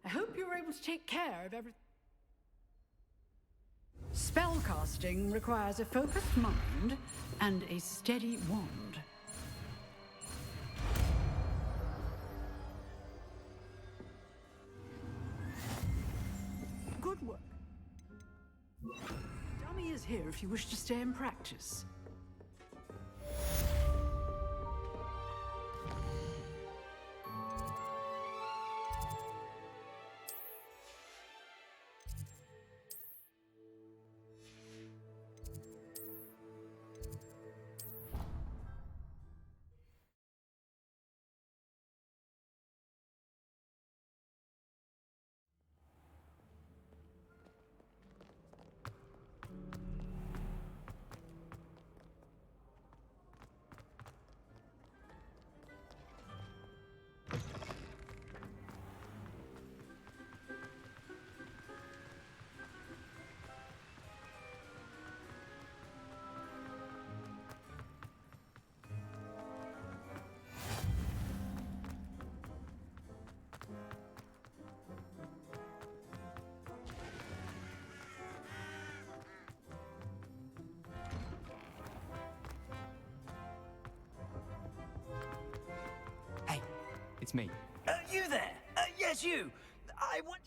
I hope you're able to take care of everything. Spellcasting requires a focused mind and a steady wand. Good work. Dummy is here if you wish to stay and practice. It's me. You there? Yes, you. I want...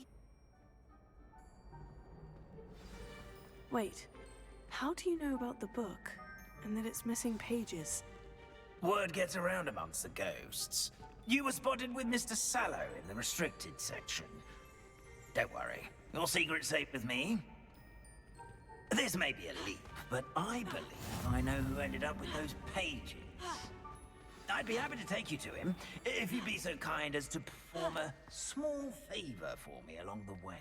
Wait, how do you know about the book and that it's missing pages? Word gets around amongst the ghosts. You were spotted with Mr. Sallow in the restricted section. Don't worry, your secret's safe with me. This may be a leap, but I believe I know who ended up with those pages. I'd be happy to take you to him, if you'd be so kind as to perform a small favor for me along the way.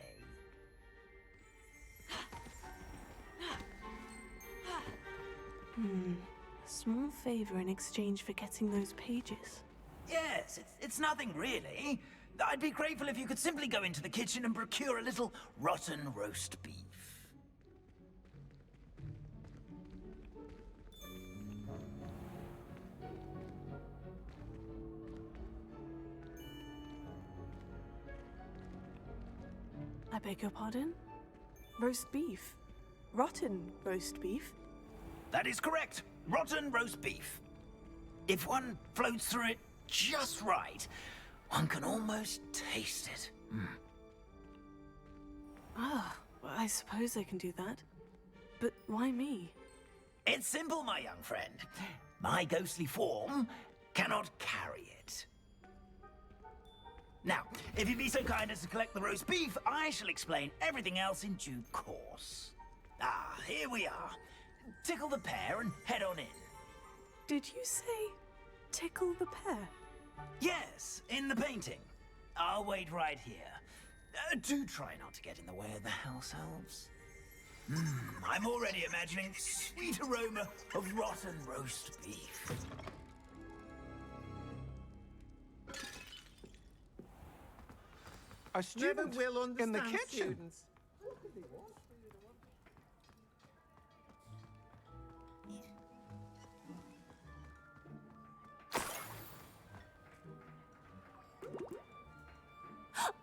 Small favor in exchange for getting those pages. Yes, it's nothing really. I'd be grateful if you could simply go into the kitchen and procure a little rotten roast beef. I beg your pardon? Roast beef? Rotten roast beef? That is correct. Rotten roast beef. If one floats through it just right, one can almost taste it. Ah, well, I suppose I can do that. But why me? It's simple, my young friend. My ghostly form cannot carry it. Now, if you'd be so kind as to collect the roast beef, I shall explain everything else in due course. Ah, here we are. Tickle the pear and head on in. Did you say tickle the pear? Yes, in the painting. I'll wait right here. Do try not to get in the way of the house elves. I'm already imagining sweet aroma of rotten roast beef. A student Never will in the understand kitchen. students.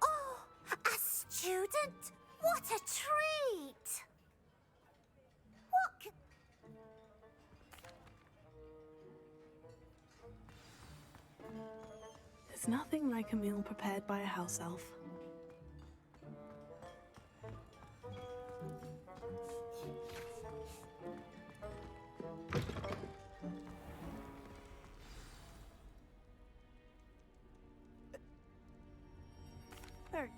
Oh, a student? What a treat! What c- There's nothing like a meal prepared by a house elf. Very.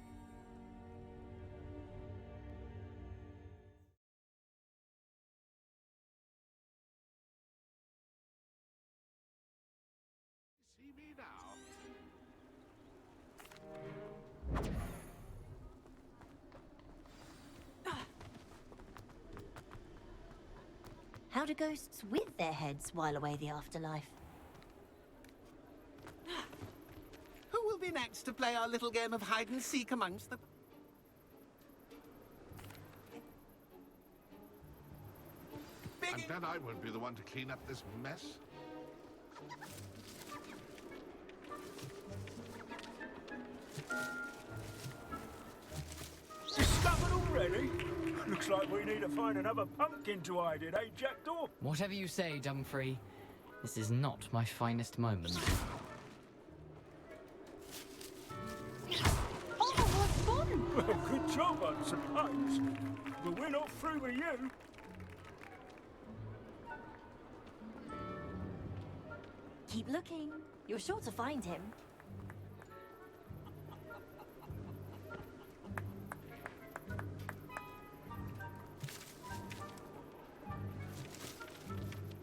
See me now. How do ghosts with their heads while away the afterlife? nights to play our little game of hide and seek amongst them. And then I won't be the one to clean up this mess. Discovered already? Looks like we need to find another pumpkin to hide in, eh, Jackdaw? Whatever you say, Dumfrey. This is not my finest moment. Oh, what fun! Well, good job, I suppose. But we're not through with you. Keep looking. You're sure to find him.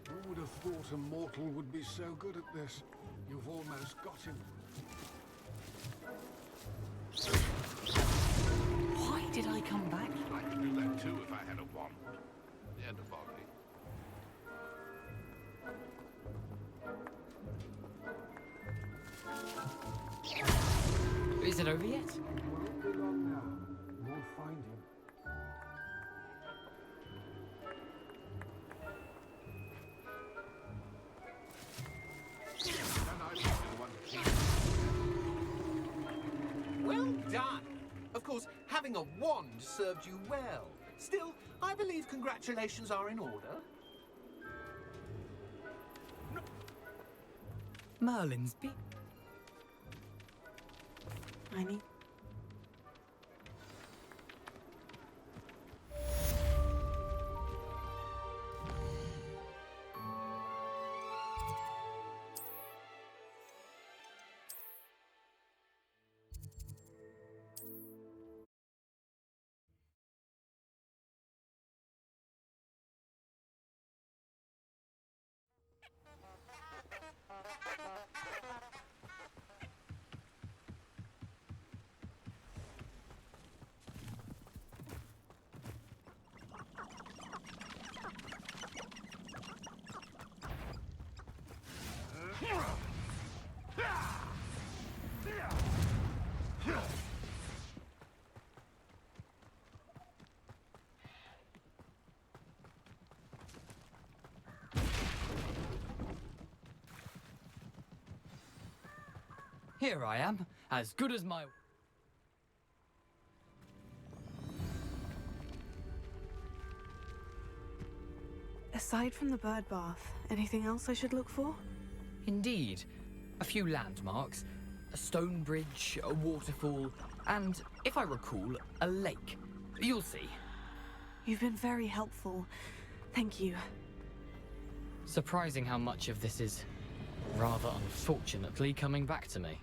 Who would have thought a mortal would be so good at this? You've almost got him. Why did I come back? I could do that too if I had a wand. And a body. Is it over yet? Won't be long now. We'll find him. And I won't be the one to keep him. Well done! Of course, having a wand served you well. Still, I believe congratulations are in order. Merlin's beak. I need... Here I am, as good as my... Aside from the bird bath, anything else I should look for? Indeed. A few landmarks, a stone bridge, a waterfall, and, if I recall, a lake. You'll see. You've been very helpful. Thank you. Surprising how much of this is, rather unfortunately, coming back to me.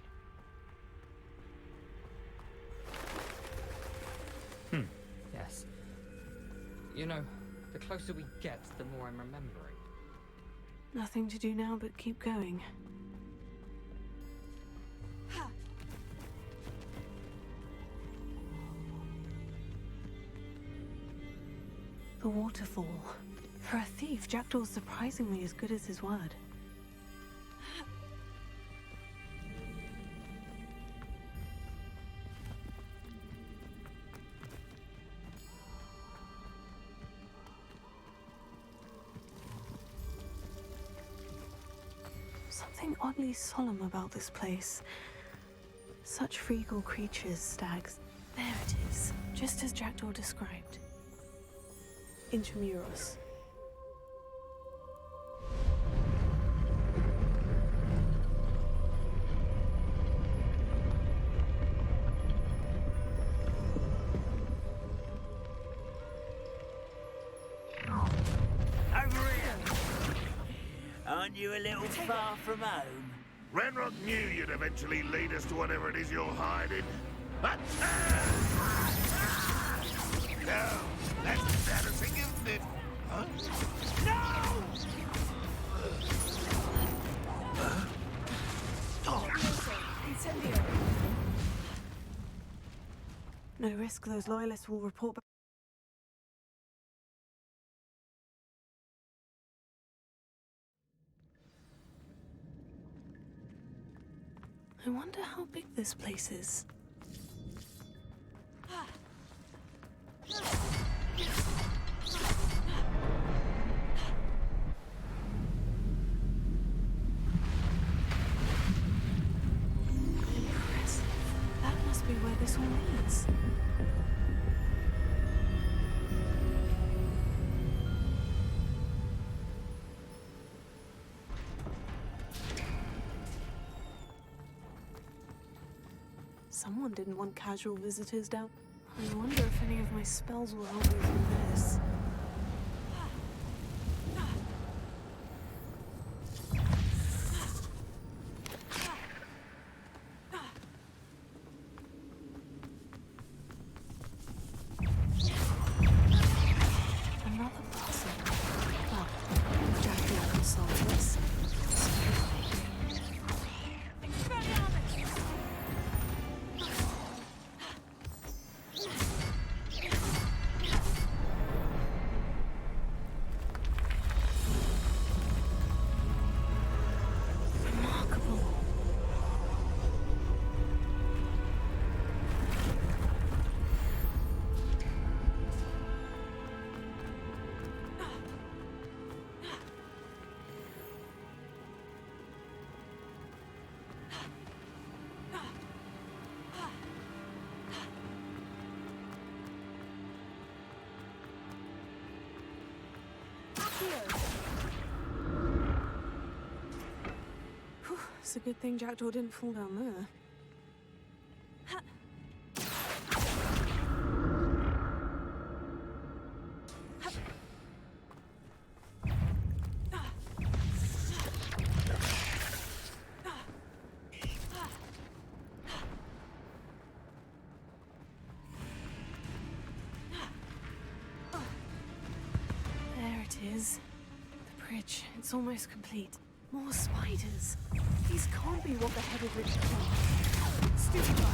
Yes. You know, the closer we get, the more I'm remembering. Nothing to do now but keep going. The waterfall. For a thief, Jackdaw's surprisingly as good as his word. Something oddly solemn about this place. Such regal creatures, stags. There it is, just as Jackdaw described. Intramuros. Over here! Aren't you a little far from home? Renrock knew you'd eventually lead us to whatever it is you're hiding. But no, that's embarrassing, isn't it? Huh? No risk those loyalists will report back. I wonder how big this place is. Impressive. That must be where this all leads. Someone didn't want casual visitors down. I wonder if any of my spells will help me through this. Another puzzle. Well, Jackie can solve this. Whew, it's a good thing Jackdaw didn't fall down there. There it is. The bridge. It's almost complete. More spiders. These can't be what the headed rich want. Stupid guy.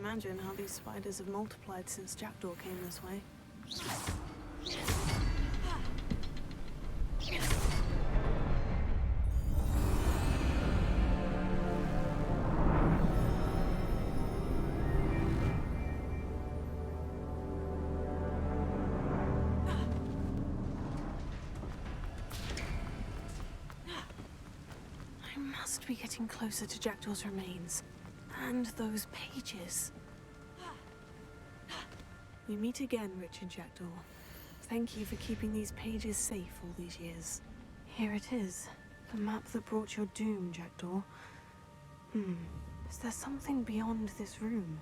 Imagine how these spiders have multiplied since Jackdaw came this way. I must be getting closer to Jackdaw's remains. And those pages. We meet again, Richard Jackdaw. Thank you for keeping these pages safe all these years. Here it is. The map that brought your doom, Jackdaw. Is there something beyond this room?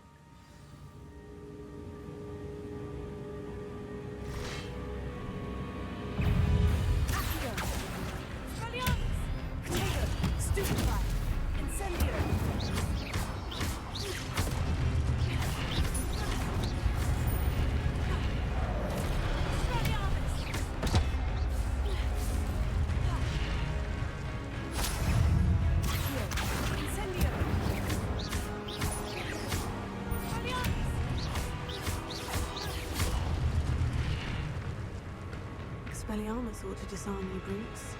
Expelliarmus ought to disarm you brutes.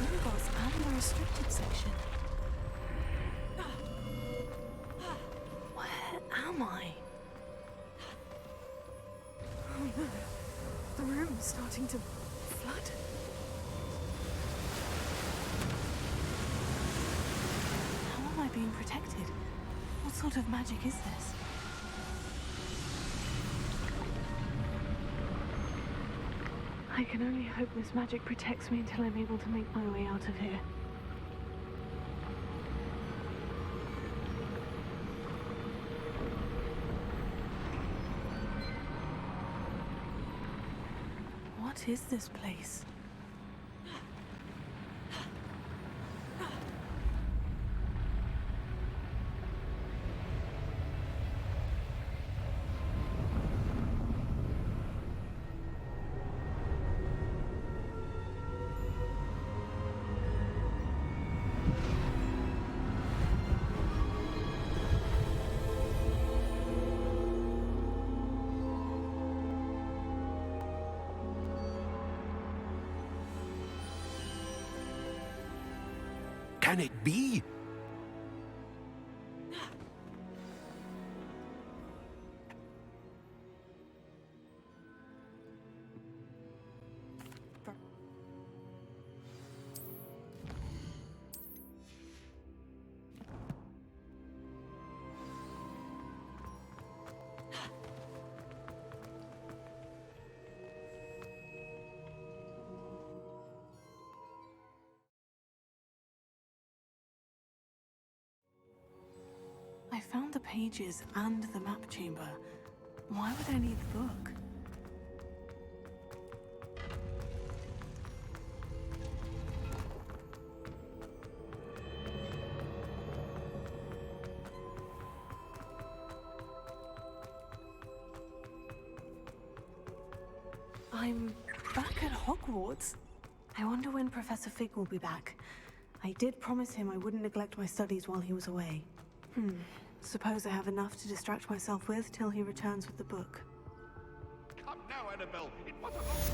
Gringotts and the restricted section. Where am I? Oh no. The room's starting to flood. How am I being protected? What sort of magic is this? I can only hope this magic protects me until I'm able to make my way out of here. What is this place? Can it be? I found the pages and the map chamber. Why would I need the book? I'm back at Hogwarts. I wonder when Professor Fig will be back. I did promise him I wouldn't neglect my studies while he was away. Suppose I have enough to distract myself with till he returns with the book. Come now, Annabelle. It was a long